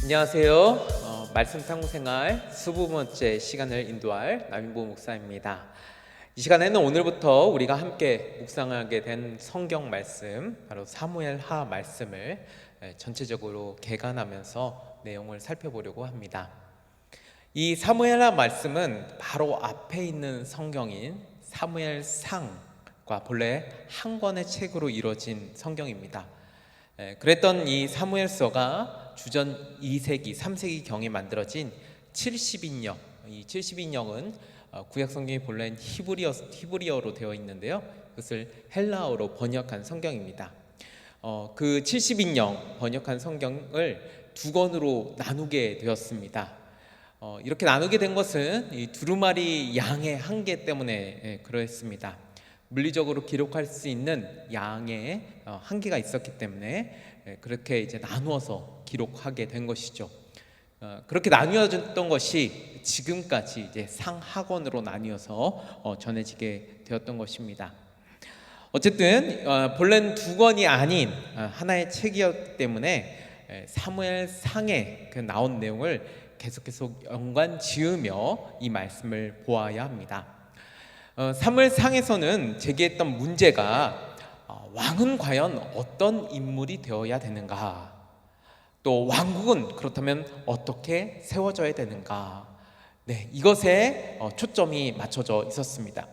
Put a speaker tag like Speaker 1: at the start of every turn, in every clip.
Speaker 1: 안녕하세요. 말씀 탐구생활 20번째 시간을 인도할 남인보 목사입니다. 이 시간에는 오늘부터 우리가 함께 묵상하게 된 성경 말씀, 바로 사무엘하 말씀을 전체적으로 개관하면서 내용을 살펴보려고 합니다. 이 사무엘하 말씀은 바로 앞에 있는 성경인 사무엘상과 본래 한 권의 책으로 이루어진 성경입니다. 그랬던 이 사무엘서가 주전 2세기, 3세기 경에 만들어진 70인역, 이 70인역은 구약 성경이 본래는 히브리어로 되어 있는데요, 그것을 헬라어로 번역한 성경입니다. 그 70인역 번역한 성경을 두 권으로 나누게 되었습니다. 이렇게 나누게 된 것은 이 두루마리 양의 한계 때문에 그랬습니다. 물리적으로 기록할 수 있는 양의 한계가 있었기 때문에 그렇게 이제 나누어서 기록하게 된 것이죠. 그렇게 나뉘어졌던 것이 지금까지 이제 상하권으로 나뉘어서 전해지게 되었던 것입니다. 어쨌든 본래는 두 권이 아닌 하나의 책이었기 때문에 사무엘상에 그 나온 내용을 계속 연관 지으며 이 말씀을 보아야 합니다. 사무엘상에서는 제기했던 문제가 왕은 과연 어떤 인물이 되어야 되는가, 또 왕국은 그렇다면 어떻게 세워져야 되는가, 이것에 초점이 맞춰져 있었습니다.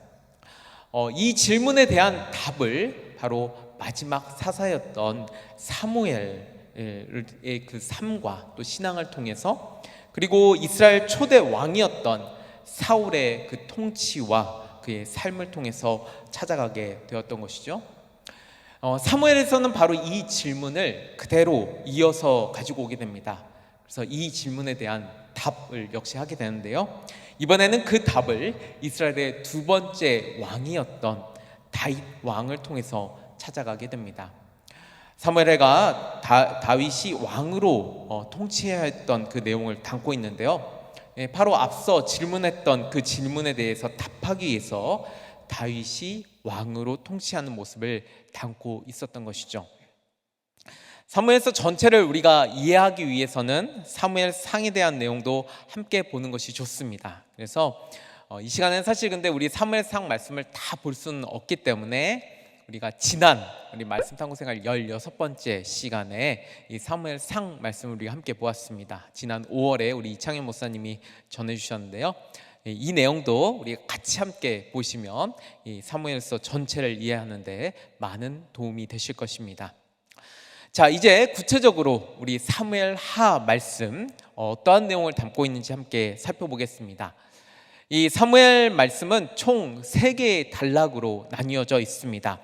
Speaker 1: 이 질문에 대한 답을 바로 마지막 사사였던 사무엘의 그 삶과 또 신앙을 통해서, 그리고 이스라엘 초대 왕이었던 사울의 그 통치와 그의 삶을 통해서 찾아가게 되었던 것이죠. 사무엘에서는 바로 이 질문을 그대로 이어서 가지고 오게 됩니다. 그래서 이 질문에 대한 답을 역시 하게 되는데요, 이번에는 그 답을 이스라엘의 두 번째 왕이었던 다윗 왕을 통해서 찾아가게 됩니다. 사무엘가 다윗이 왕으로 통치해야 했던 그 내용을 담고 있는데요, 바로 앞서 질문했던 그 질문에 대해서 답하기 위해서 다윗이 왕으로 통치하는 모습을 담고 있었던 것이죠. 사무엘서 전체를 우리가 이해하기 위해서는 사무엘상에 대한 내용도 함께 보는 것이 좋습니다. 그래서 이 시간에는 사실 근데 우리 사무엘상 말씀을 다 볼 수는 없기 때문에 우리가 지난 우리 말씀 탐구생활 16번째 시간에 이 사무엘상 말씀을 우리가 함께 보았습니다. 지난 5월에 우리 이창현 목사님이 전해주셨는데요, 이 내용도 우리가 같이 함께 보시면 이 사무엘서 전체를 이해하는데 많은 도움이 되실 것입니다. 자, 이제 구체적으로 우리 사무엘하 말씀 어떠한 내용을 담고 있는지 함께 살펴보겠습니다. 이 사무엘 말씀은 총 3개의 단락으로 나뉘어져 있습니다.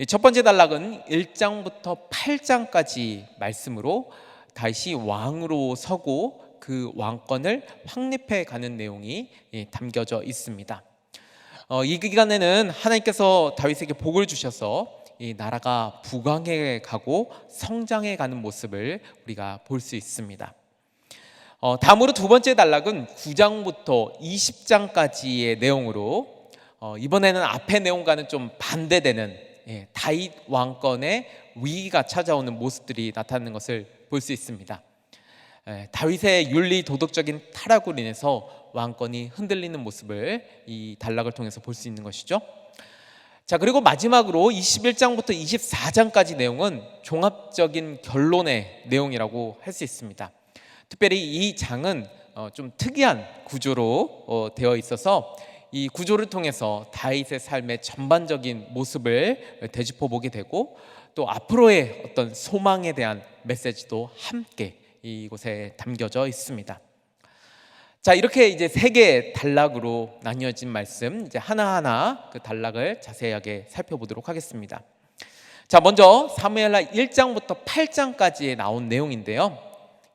Speaker 1: 첫 번째 단락은 1장부터 8장까지 말씀으로 다윗이 왕으로 서고 그 왕권을 확립해 가는 내용이 담겨져 있습니다. 이 기간에는 하나님께서 다윗에게 복을 주셔서 이 나라가 부강해 가고 성장해 가는 모습을 우리가 볼 수 있습니다. 다음으로 두 번째 단락은 9장부터 20장까지의 내용으로 이번에는 앞의 내용과는 좀 반대되는 다윗 왕권의 위기가 찾아오는 모습들이 나타나는 것을 볼 수 있습니다. 다윗의 윤리 도덕적인 타락으로 인해서 왕권이 흔들리는 모습을 이 단락을 통해서 볼 수 있는 것이죠. 자, 그리고 마지막으로 21장부터 24장까지 내용은 종합적인 결론의 내용이라고 할 수 있습니다. 특별히 이 장은 좀 특이한 구조로 되어 있어서 이 구조를 통해서 다윗의 삶의 전반적인 모습을 되짚어 보게 되고, 또 앞으로의 어떤 소망에 대한 메시지도 함께 이곳에 담겨져 있습니다. 자, 이렇게 이제 3개의 단락으로 나뉘어진 말씀, 이제 하나하나 그 단락을 자세하게 살펴보도록 하겠습니다. 자, 먼저 사무엘하 1장부터 8장까지에 나온 내용인데요,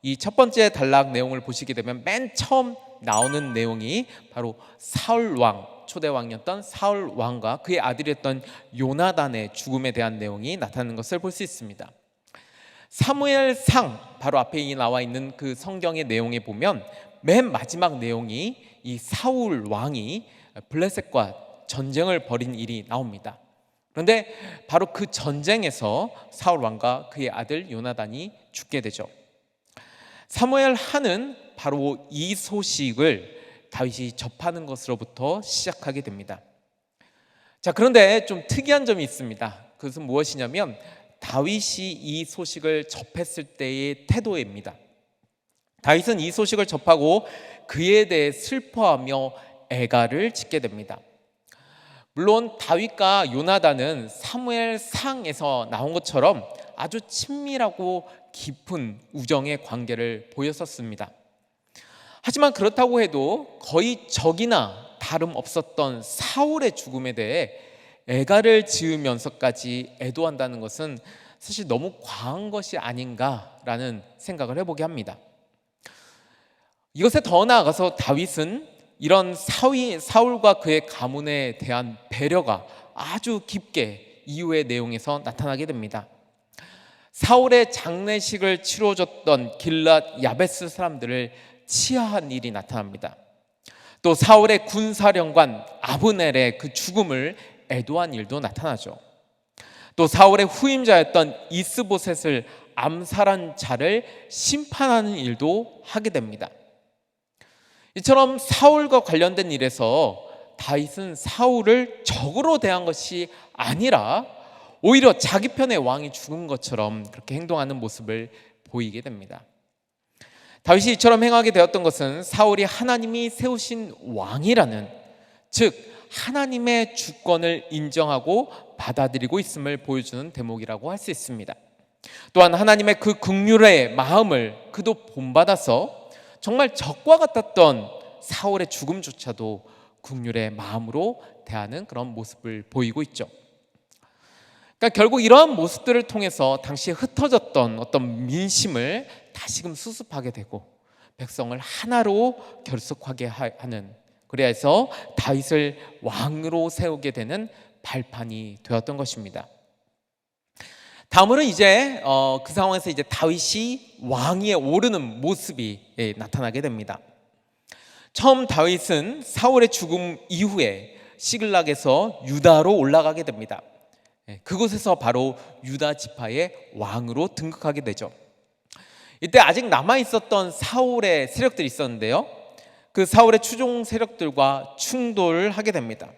Speaker 1: 이 첫 번째 단락 내용을 보시게 되면 맨 처음 나오는 내용이 바로 사울 왕, 초대 왕이었던 사울 왕과 그의 아들이었던 요나단의 죽음에 대한 내용이 나타나는 것을 볼 수 있습니다. 사무엘상, 바로 앞에 나와 있는 그 성경의 내용에 보면 맨 마지막 내용이 이 사울 왕이 블레셋과 전쟁을 벌인 일이 나옵니다. 그런데 바로 그 전쟁에서 사울 왕과 그의 아들 요나단이 죽게 되죠. 사무엘 하는 바로 이 소식을 다윗이 접하는 것으로부터 시작하게 됩니다. 자, 그런데 좀 특이한 점이 있습니다. 그것은 무엇이냐면 다윗이 이 소식을 접했을 때의 태도입니다. 다윗은 이 소식을 접하고 그에 대해 슬퍼하며 애가를 짓게 됩니다. 물론 다윗과 요나단은 사무엘상에서 나온 것처럼 아주 친밀하고 깊은 우정의 관계를 보였었습니다. 하지만 그렇다고 해도 거의 적이나 다름없었던 사울의 죽음에 대해 애가를 지으면서까지 애도한다는 것은 사실 너무 과한 것이 아닌가라는 생각을 해보게 합니다. 이것에 더 나아가서 다윗은 이런 사울과 그의 가문에 대한 배려가 아주 깊게 이후의 내용에서 나타나게 됩니다. 사울의 장례식을 치러줬던 길랏 야베스 사람들을 치하한 일이 나타납니다. 또 사울의 군사령관 아브넬의 그 죽음을 애도한 일도 나타나죠. 또 사울의 후임자였던 이스보셋을 암살한 자를 심판하는 일도 하게 됩니다. 이처럼 사울과 관련된 일에서 다윗은 사울을 적으로 대한 것이 아니라 오히려 자기 편의 왕이 죽은 것처럼 그렇게 행동하는 모습을 보이게 됩니다. 다윗이 이처럼 행하게 되었던 것은 사울이 하나님이 세우신 왕이라는, 즉 하나님의 주권을 인정하고 받아들이고 있음을 보여주는 대목이라고 할 수 있습니다. 또한 하나님의 그 긍휼의 마음을 그도 본받아서 정말 적과 같았던 사울의 죽음조차도 긍휼의 마음으로 대하는 그런 모습을 보이고 있죠. 그러니까 결국 이러한 모습들을 통해서 당시에 흩어졌던 어떤 민심을 다시금 수습하게 되고 백성을 하나로 결속하게 하는, 그래서 다윗을 왕으로 세우게 되는 발판이 되었던 것입니다. 다음으로 이제 그 상황에서 이제 다윗이 왕위에 오르는 모습이 나타나게 됩니다. 처음 다윗은 사울의 죽음 이후에 시글락에서 유다로 올라가게 됩니다. 그곳에서 바로 유다 지파의 왕으로 등극하게 되죠. 이때 아직 남아 있었던 사울의 세력들이 있었는데요, 그 사울의 추종 세력들과 충돌을 하게 됩니다.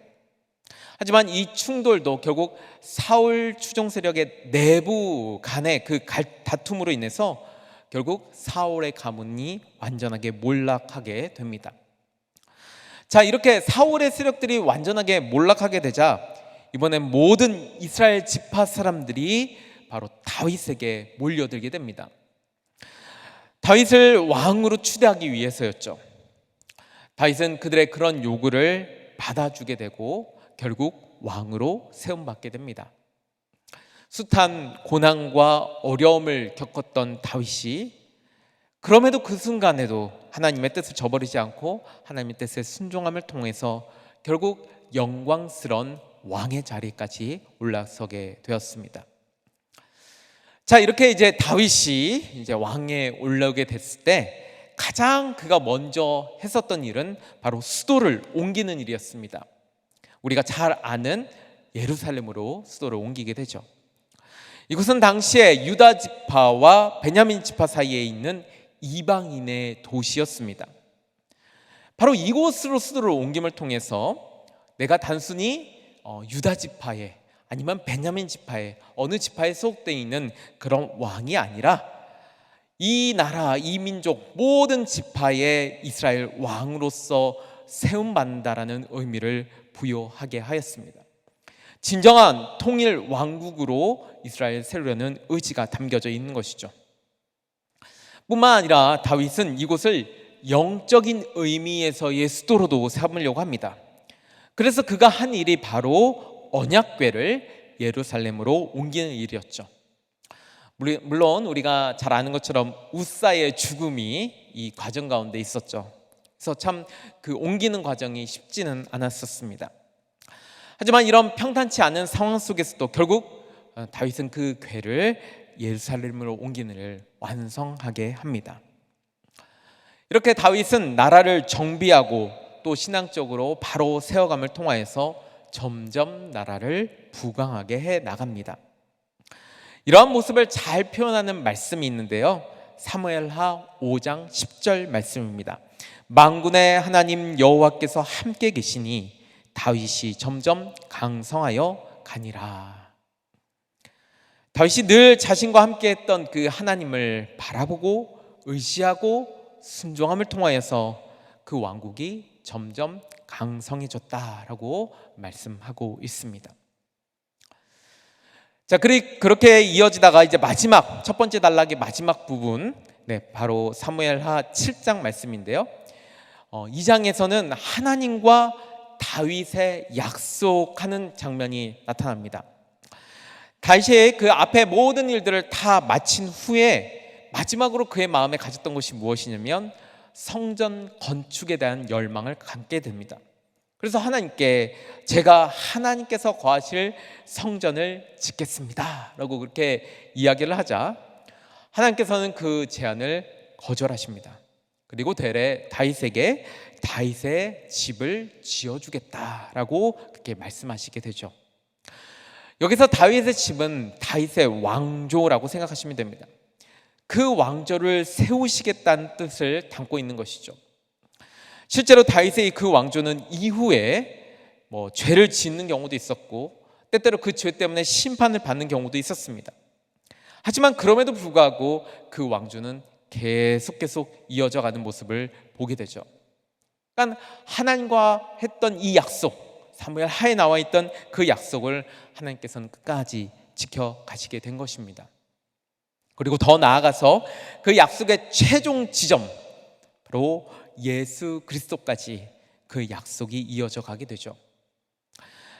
Speaker 1: 하지만 이 충돌도 결국 사울 추종 세력의 내부 간의 그 다툼으로 인해서 결국 사울의 가문이 완전하게 몰락하게 됩니다. 자, 이렇게 사울의 세력들이 완전하게 몰락하게 되자 이번엔 모든 이스라엘 지파 사람들이 바로 다윗에게 몰려들게 됩니다. 다윗을 왕으로 추대하기 위해서였죠. 다윗은 그들의 그런 요구를 받아주게 되고 결국 왕으로 세움받게 됩니다. 숱한 고난과 어려움을 겪었던 다윗이 그럼에도 그 순간에도 하나님의 뜻을 저버리지 않고 하나님의 뜻에 순종함을 통해서 결국 영광스러운 왕의 자리까지 올라서게 되었습니다. 자, 이렇게 이제 다윗이 이제 왕에 올라오게 됐을 때 가장 그가 먼저 했었던 일은 바로 수도를 옮기는 일이었습니다. 우리가 잘 아는 예루살렘으로 수도를 옮기게 되죠. 이곳은 당시에 유다 지파와 베냐민 지파 사이에 있는 이방인의 도시였습니다. 바로 이곳으로 수도를 옮김을 통해서 내가 단순히 유다 지파에 아니면 베냐민 지파에 어느 지파에 소속되어 있는 그런 왕이 아니라 이 나라, 이 민족 모든 지파의 이스라엘 왕으로서 세움받는다라는 의미를 부여하게 하였습니다. 진정한 통일 왕국으로 이스라엘 세우려는 의지가 담겨져 있는 것이죠. 뿐만 아니라 다윗은 이곳을 영적인 의미에서의 수도로도 삼으려고 합니다. 그래서 그가 한 일이 바로 언약궤를 예루살렘으로 옮기는 일이었죠. 물론 우리가 잘 아는 것처럼 우사의 죽음이 이 과정 가운데 있었죠. 그래서 참 그 옮기는 과정이 쉽지는 않았었습니다. 하지만 이런 평탄치 않은 상황 속에서도 결국 다윗은 그 궤를 예루살렘으로 옮기는 일을 완성하게 합니다. 이렇게 다윗은 나라를 정비하고 또 신앙적으로 바로 세워감을 통하여서 점점 나라를 부강하게 해 나갑니다. 이러한 모습을 잘 표현하는 말씀이 있는데요, 사무엘하 5장 10절 말씀입니다. 만군의 하나님 여호와께서 함께 계시니 다윗이 점점 강성하여 가니라. 다윗이 늘 자신과 함께 했던 그 하나님을 바라보고 의지하고 순종함을 통하여서 그 왕국이 점점 강성해졌다라고 말씀하고 있습니다. 자, 그렇게 이어지다가 이제 마지막 첫 번째 단락의 마지막 부분, 바로 사무엘하 7장 말씀인데요. 2장에서는 하나님과 다윗의 약속하는 장면이 나타납니다. 다윗이 그 앞에 모든 일들을 다 마친 후에 마지막으로 그의 마음에 가졌던 것이 무엇이냐면 성전 건축에 대한 열망을 갖게 됩니다. 그래서 하나님께 제가 하나님께서 거하실 성전을 짓겠습니다 라고 그렇게 이야기를 하자 하나님께서는 그 제안을 거절하십니다. 그리고 되레 다윗에게 다윗의 집을 지어주겠다라고 그렇게 말씀하시게 되죠. 여기서 다윗의 집은 다윗의 왕조라고 생각하시면 됩니다. 그 왕조를 세우시겠다는 뜻을 담고 있는 것이죠. 실제로 다윗의 그 왕조는 이후에 죄를 짓는 경우도 있었고 때때로 그 죄 때문에 심판을 받는 경우도 있었습니다. 하지만 그럼에도 불구하고 그 왕조는 계속 이어져 가는 모습을 보게 되죠. 그러니까 하나님과 했던 이 약속, 사무엘 하에 나와 있던 그 약속을 하나님께서는 끝까지 지켜가시게 된 것입니다. 그리고 더 나아가서 그 약속의 최종 지점으로 예수 그리스도까지 그 약속이 이어져 가게 되죠.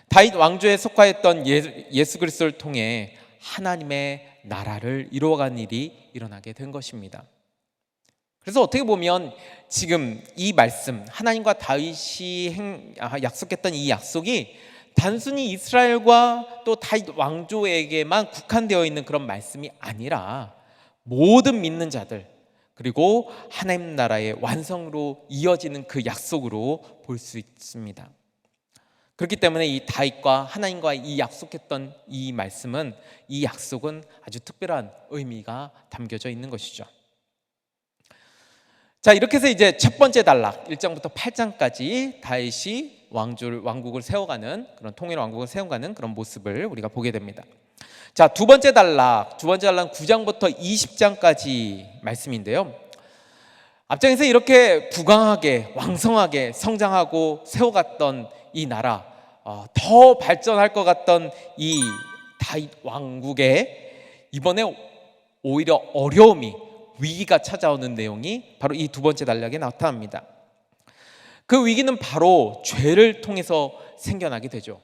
Speaker 1: 다윗 왕조에 속하였던 예수 그리스도를 통해 하나님의 나라를 이루어가는 일이 일어나게 된 것입니다. 그래서 어떻게 보면 지금 이 말씀, 하나님과 다윗이 약속했던 이 약속이 단순히 이스라엘과 또 다윗 왕조에게만 국한되어 있는 그런 말씀이 아니라 모든 믿는 자들, 그리고 하나님 나라의 완성으로 이어지는 그 약속으로 볼 수 있습니다. 그렇기 때문에 이 다윗과 하나님과 이 약속했던 이 말씀은, 이 약속은 아주 특별한 의미가 담겨져 있는 것이죠. 자, 이렇게 해서 이제 첫 번째 단락 1장부터 8장까지 다윗이 왕국을 세워가는, 그런 통일 왕국을 세워가는 그런 모습을 우리가 보게 됩니다. 자, 두 번째 단락 9장부터 20장까지 말씀인데요. 앞장에서 이렇게 부강하게 왕성하게 성장하고 세워갔던 이 나라, 더 발전할 것 같던 이 다윗 왕국에 이번에 오히려 어려움이, 위기가 찾아오는 내용이 바로 이 두 번째 단락에 나타납니다. 그 위기는 바로 죄를 통해서 생겨나게 되죠.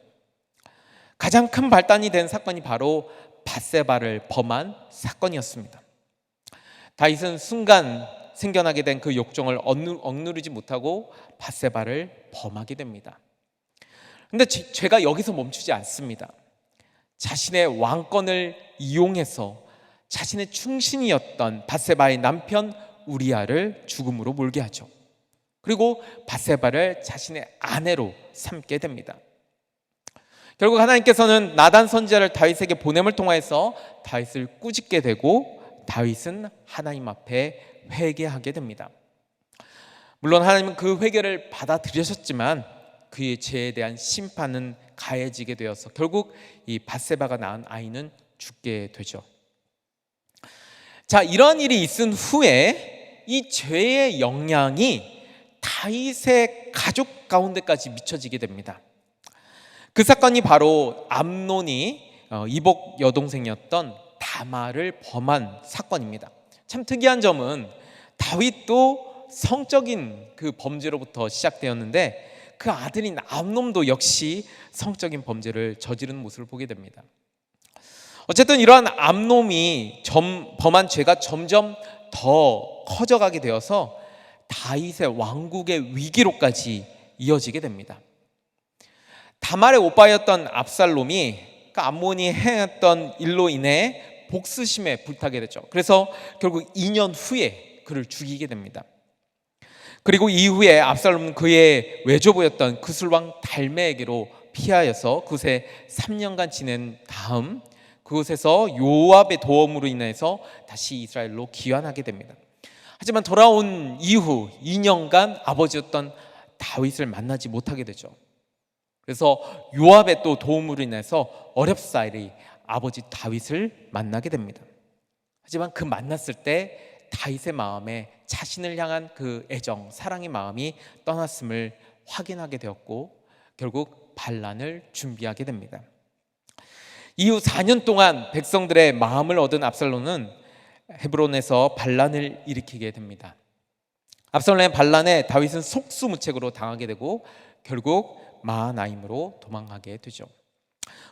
Speaker 1: 가장 큰 발단이 된 사건이 바로 밧세바를 범한 사건이었습니다. 다윗은 순간 생겨나게 된 그 욕정을 억누르지 못하고 밧세바를 범하게 됩니다. 그런데 죄가 여기서 멈추지 않습니다. 자신의 왕권을 이용해서 자신의 충신이었던 밧세바의 남편 우리아를 죽음으로 몰게 하죠. 그리고 밧세바를 자신의 아내로 삼게 됩니다. 결국 하나님께서는 나단 선지자를 다윗에게 보냄을 통해서 다윗을 꾸짖게 되고 다윗은 하나님 앞에 회개하게 됩니다. 물론 하나님은 그 회개를 받아들이셨지만 그의 죄에 대한 심판은 가해지게 되어서 결국 이 밧세바가 낳은 아이는 죽게 되죠. 자, 이런 일이 있은 후에 이 죄의 영향이 다윗의 가족 가운데까지 미쳐지게 됩니다. 그 사건이 바로 암논이 이복 여동생이었던 다말을 범한 사건입니다. 참 특이한 점은 다윗도 성적인 그 범죄로부터 시작되었는데 그 아들인 암논도 역시 성적인 범죄를 저지르는 모습을 보게 됩니다. 어쨌든 이러한 암논이 범한 죄가 점점 더 커져가게 되어서 다윗의 왕국의 위기로까지 이어지게 됩니다. 다말의 오빠였던 압살롬이 그 암몬이 행했던 일로 인해 복수심에 불타게 되죠. 그래서 결국 2년 후에 그를 죽이게 됩니다. 그리고 이후에 압살롬은 그의 외조부였던 그술왕 달메에게로 피하여서 그곳에 3년간 지낸 다음 그 그곳에서 요압의 도움으로 인해서 다시 이스라엘로 귀환하게 됩니다. 하지만 돌아온 이후 2년간 아버지였던 다윗을 만나지 못하게 되죠. 그래서 요압의 또 도움으로 인해서 어렵사리 아버지 다윗을 만나게 됩니다. 하지만 그 만났을 때 다윗의 마음에 자신을 향한 그 애정, 사랑의 마음이 떠났음을 확인하게 되었고 결국 반란을 준비하게 됩니다. 이후 4년 동안 백성들의 마음을 얻은 압살롬은 헤브론에서 반란을 일으키게 됩니다. 압살롬의 반란에 다윗은 속수무책으로 당하게 되고 결국 마하나임으로 도망하게 되죠.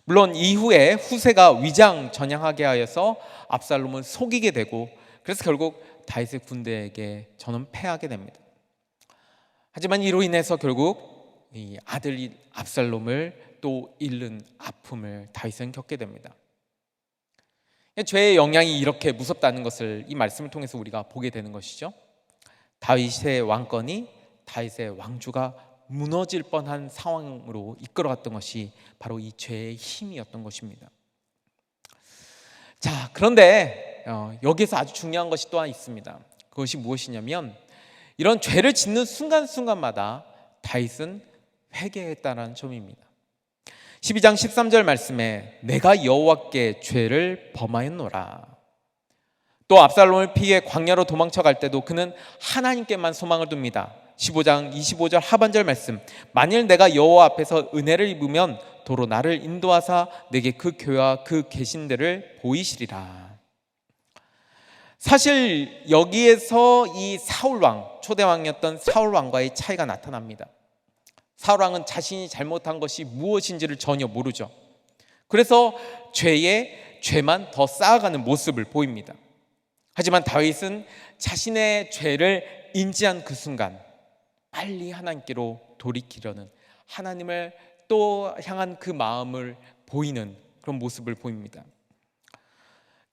Speaker 1: 물론 이후에 후세가 위장 전향하게 하여서 압살롬을 속이게 되고 그래서 결국 다윗의 군대에게 전원패하게 됩니다. 하지만 이로 인해서 결국 이 아들 압살롬을 또 잃는 아픔을 다윗은 겪게 됩니다. 죄의 영향이 이렇게 무섭다는 것을 이 말씀을 통해서 우리가 보게 되는 것이죠. 다윗의 왕권이 다윗의 왕주가 무너질 뻔한 상황으로 이끌어갔던 것이 바로 이 죄의 힘이었던 것입니다. 자, 그런데 여기서 아주 중요한 것이 또한 있습니다. 그것이 무엇이냐면 이런 죄를 짓는 순간순간마다 다윗은 회개했다는 점입니다. 12장 13절 말씀에 내가 여호와께 죄를 범하였노라. 또 압살롬을 피해 광야로 도망쳐 갈 때도 그는 하나님께만 소망을 둡니다. 15장 25절 하반절 말씀, 만일 내가 여호와 앞에서 은혜를 입으면 도로 나를 인도하사 내게 그 교회와 그 계신들을 보이시리라. 사실 여기에서 이 사울왕, 초대왕이었던 사울왕과의 차이가 나타납니다. 사울왕은 자신이 잘못한 것이 무엇인지를 전혀 모르죠. 그래서 죄만 더 쌓아가는 모습을 보입니다. 하지만 다윗은 자신의 죄를 인지한 그 순간 빨리 하나님께로 돌이키려는, 하나님을 또 향한 그 마음을 보이는 그런 모습을 보입니다.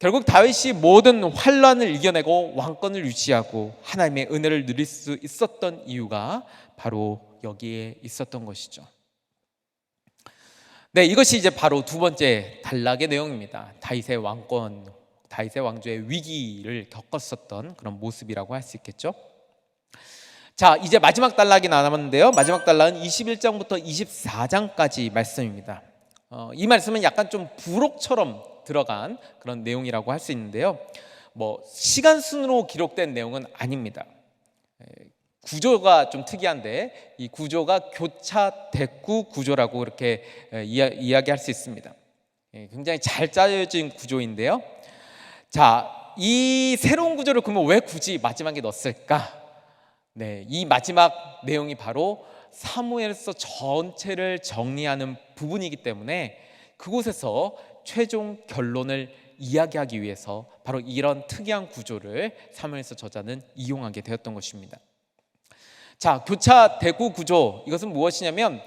Speaker 1: 결국 다윗이 모든 환란을 이겨내고 왕권을 유지하고 하나님의 은혜를 누릴 수 있었던 이유가 바로 여기에 있었던 것이죠. 네, 이것이 이제 바로 두 번째 단락의 내용입니다. 다윗의 왕권, 다윗의 왕조의 위기를 겪었었던 그런 모습이라고 할 수 있겠죠. 자, 이제 마지막 단락이 남았는데요. 마지막 단락은 21장부터 24장까지 말씀입니다. 이 말씀은 약간 좀 부록처럼 들어간 그런 내용이라고 할 수 있는데요. 시간 순으로 기록된 내용은 아닙니다. 구조가 좀 특이한데 이 구조가 교차 대구 구조라고 이렇게 이야기할 수 있습니다. 굉장히 잘 짜여진 구조인데요. 자, 이 새로운 구조를 그러면 왜 굳이 마지막에 넣었을까? 네, 이 마지막 내용이 바로 사무엘서 전체를 정리하는 부분이기 때문에 그곳에서 최종 결론을 이야기하기 위해서 바로 이런 특이한 구조를 사무엘서 저자는 이용하게 되었던 것입니다. 자, 교차 대구 구조, 이것은 무엇이냐면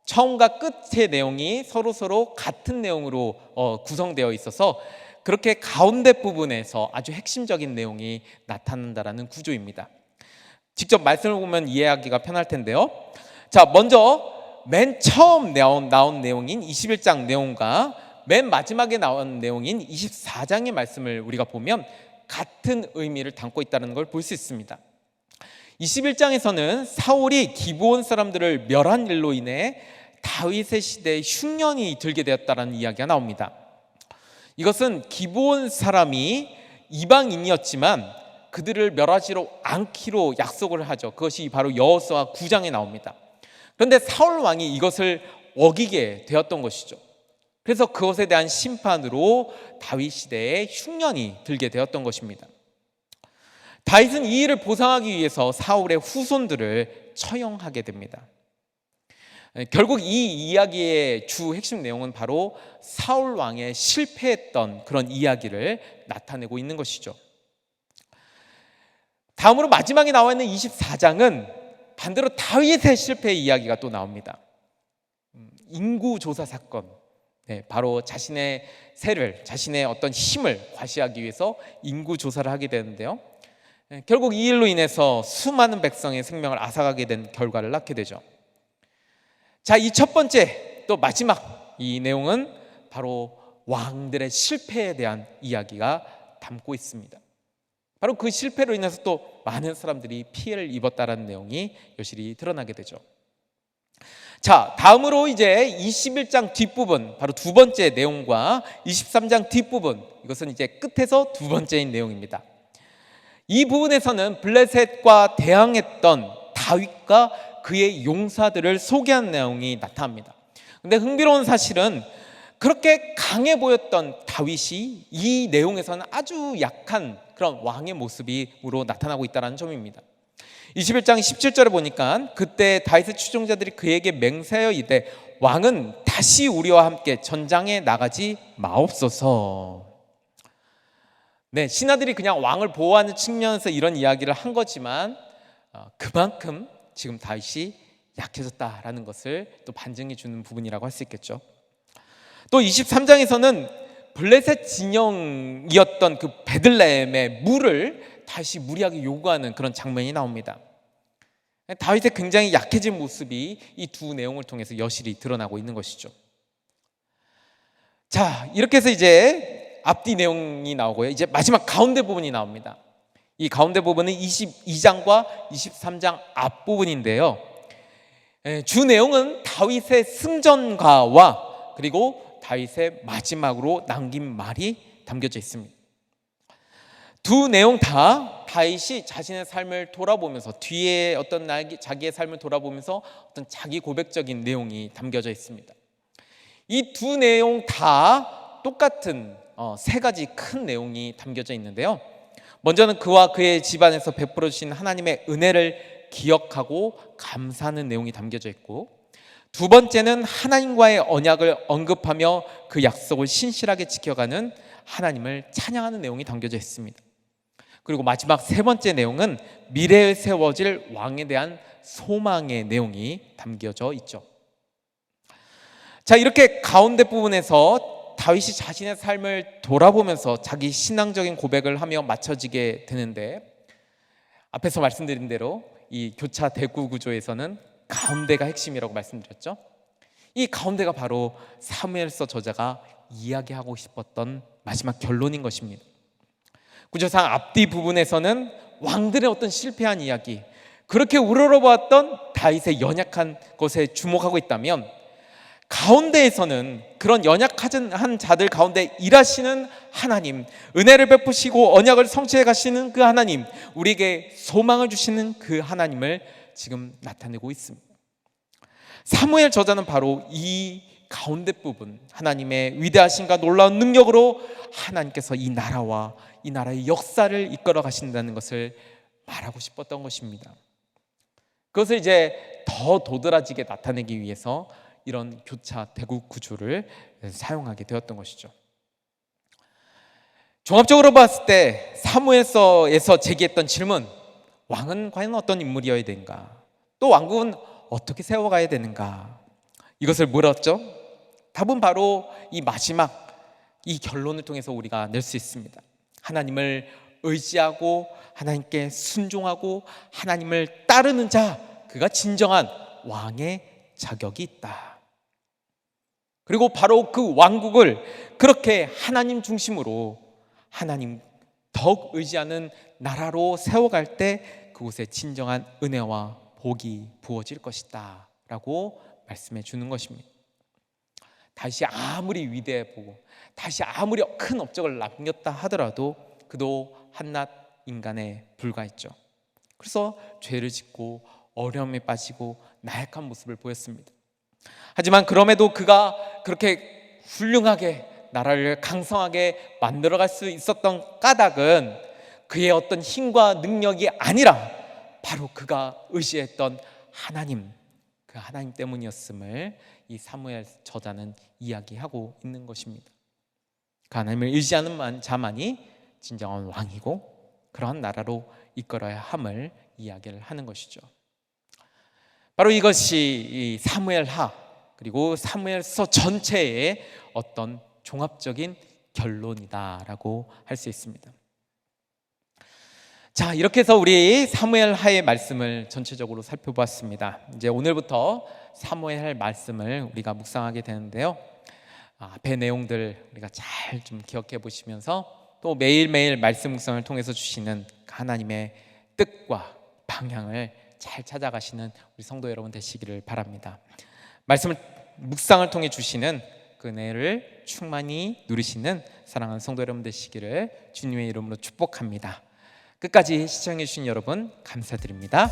Speaker 1: 처음과 끝의 내용이 서로 같은 내용으로 구성되어 있어서 그렇게 가운데 부분에서 아주 핵심적인 내용이 나타난다라는 구조입니다. 직접 말씀을 보면 이해하기가 편할 텐데요. 자, 먼저 맨 처음 나온 내용인 21장 내용과 맨 마지막에 나온 내용인 24장의 말씀을 우리가 보면 같은 의미를 담고 있다는 걸 볼 수 있습니다. 21장에서는 사울이 기브온 사람들을 멸한 일로 인해 다윗의 시대에 흉년이 들게 되었다는 이야기가 나옵니다. 이것은 기브온 사람이 이방인이었지만 그들을 멸하지 않기로 약속을 하죠. 그것이 바로 여호수아 9장에 나옵니다. 그런데 사울 왕이 이것을 어기게 되었던 것이죠. 그래서 그것에 대한 심판으로 다윗 시대에 흉년이 들게 되었던 것입니다. 다윗은 이 일을 보상하기 위해서 사울의 후손들을 처형하게 됩니다. 결국 이 이야기의 주 핵심 내용은 바로 사울 왕의 실패했던 그런 이야기를 나타내고 있는 것이죠. 다음으로 마지막에 나와 있는 24장은 반대로 다윗의 실패의 이야기가 또 나옵니다. 인구조사 사건, 바로 자신의 세를, 자신의 어떤 힘을 과시하기 위해서 인구조사를 하게 되는데요. 결국 이 일로 인해서 수많은 백성의 생명을 앗아가게 된 결과를 낳게 되죠. 자, 이 첫 번째 또 마지막 이 내용은 바로 왕들의 실패에 대한 이야기가 담고 있습니다. 바로 그 실패로 인해서 또 많은 사람들이 피해를 입었다는 내용이 여실히 드러나게 되죠. 자, 다음으로 이제 21장 뒷부분, 바로 두 번째 내용과 23장 뒷부분, 이것은 이제 끝에서 두 번째인 내용입니다. 이 부분에서는 블레셋과 대항했던 다윗과 그의 용사들을 소개한 내용이 나타납니다. 근데 흥미로운 사실은 그렇게 강해 보였던 다윗이 이 내용에서는 아주 약한 그런 왕의 모습으로 나타나고 있다는 점입니다. 21장 17절에 보니까 그때 다윗의 추종자들이 그에게 맹세하여 이르되 왕은 다시 우리와 함께 전장에 나가지 마옵소서. 네, 신하들이 그냥 왕을 보호하는 측면에서 이런 이야기를 한 거지만 그만큼 지금 다윗이 약해졌다라는 것을 또 반증해 주는 부분이라고 할 수 있겠죠. 또 23장에서는 블레셋 진영이었던 그 베들레헴의 물을 다시 무리하게 요구하는 그런 장면이 나옵니다. 다윗의 굉장히 약해진 모습이 이 두 내용을 통해서 여실히 드러나고 있는 것이죠. 자, 이렇게 해서 이제 앞뒤 내용이 나오고요. 이제 마지막 가운데 부분이 나옵니다. 이 가운데 부분은 22장과 23장 앞부분인데요. 주 내용은 다윗의 승전가와 그리고 다윗의 마지막으로 남긴 말이 담겨져 있습니다. 두 내용 다 다윗이 자신의 삶을 돌아보면서 뒤에 어떤 자기의 삶을 돌아보면서 어떤 자기 고백적인 내용이 담겨져 있습니다. 이 두 내용 다 똑같은 세 가지 큰 내용이 담겨져 있는데요. 먼저는 그와 그의 집안에서 베풀어 주신 하나님의 은혜를 기억하고 감사하는 내용이 담겨져 있고, 두 번째는 하나님과의 언약을 언급하며 그 약속을 신실하게 지켜가는 하나님을 찬양하는 내용이 담겨져 있습니다. 그리고 마지막 세 번째 내용은 미래에 세워질 왕에 대한 소망의 내용이 담겨져 있죠. 자, 이렇게 가운데 부분에서 다윗이 자신의 삶을 돌아보면서 자기 신앙적인 고백을 하며 맞춰지게 되는데, 앞에서 말씀드린 대로 이 교차 대구 구조에서는 가운데가 핵심이라고 말씀드렸죠. 이 가운데가 바로 사무엘서 저자가 이야기하고 싶었던 마지막 결론인 것입니다. 구조상 앞뒤 부분에서는 왕들의 어떤 실패한 이야기, 그렇게 우러러보았던 다윗의 연약한 것에 주목하고 있다면, 가운데에서는 그런 연약한 자들 가운데 일하시는 하나님, 은혜를 베푸시고 언약을 성취해 가시는 그 하나님, 우리에게 소망을 주시는 그 하나님을 지금 나타내고 있습니다. 사무엘 저자는 바로 이 가운데 부분, 하나님의 위대하심과 놀라운 능력으로 하나님께서 이 나라와 이 나라의 역사를 이끌어 가신다는 것을 말하고 싶었던 것입니다. 그것을 이제 더 도드라지게 나타내기 위해서 이런 교차 대구 구조를 사용하게 되었던 것이죠. 종합적으로 봤을 때 사무엘서에서 제기했던 질문, 왕은 과연 어떤 인물이어야 되는가? 또 왕국은 어떻게 세워가야 되는가? 이것을 물었죠. 답은 바로 이 마지막 이 결론을 통해서 우리가 낼 수 있습니다. 하나님을 의지하고 하나님께 순종하고 하나님을 따르는 자, 그가 진정한 왕의 자격이 있다. 그리고 바로 그 왕국을 그렇게 하나님 중심으로 하나님 더욱 의지하는 나라로 세워갈 때 그곳에 진정한 은혜와 복이 부어질 것이다 라고 말씀해 주는 것입니다. 다시 아무리 위대해 보고 다시 아무리 큰 업적을 남겼다 하더라도 그도 한낱 인간에 불과했죠. 그래서 죄를 짓고 어려움에 빠지고 나약한 모습을 보였습니다. 하지만 그럼에도 그가 그렇게 훌륭하게 나라를 강성하게 만들어갈 수 있었던 까닭은 그의 어떤 힘과 능력이 아니라 바로 그가 의지했던 하나님, 그 하나님 때문이었음을 이 사무엘 저자는 이야기하고 있는 것입니다. 그 하나님을 의지하는 자만이 진정한 왕이고 그러한 나라로 이끌어야 함을 이야기를 하는 것이죠. 바로 이것이 이 사무엘하 그리고 사무엘서 전체의 어떤 종합적인 결론이다라고 할 수 있습니다. 자, 이렇게 해서 우리 사무엘하의 말씀을 전체적으로 살펴보았습니다. 이제 오늘부터 사무엘하 말씀을 우리가 묵상하게 되는데요. 앞의 내용들 우리가 잘 좀 기억해 보시면서 또 매일매일 말씀 묵상을 통해서 주시는 하나님의 뜻과 방향을 잘 찾아가시는 우리 성도 여러분 되시기를 바랍니다. 말씀을 묵상을 통해 주시는 그 은혜를 충만히 누리시는 사랑하는 성도 여러분 되시기를 주님의 이름으로 축복합니다. 끝까지 시청해 주신 여러분 감사드립니다.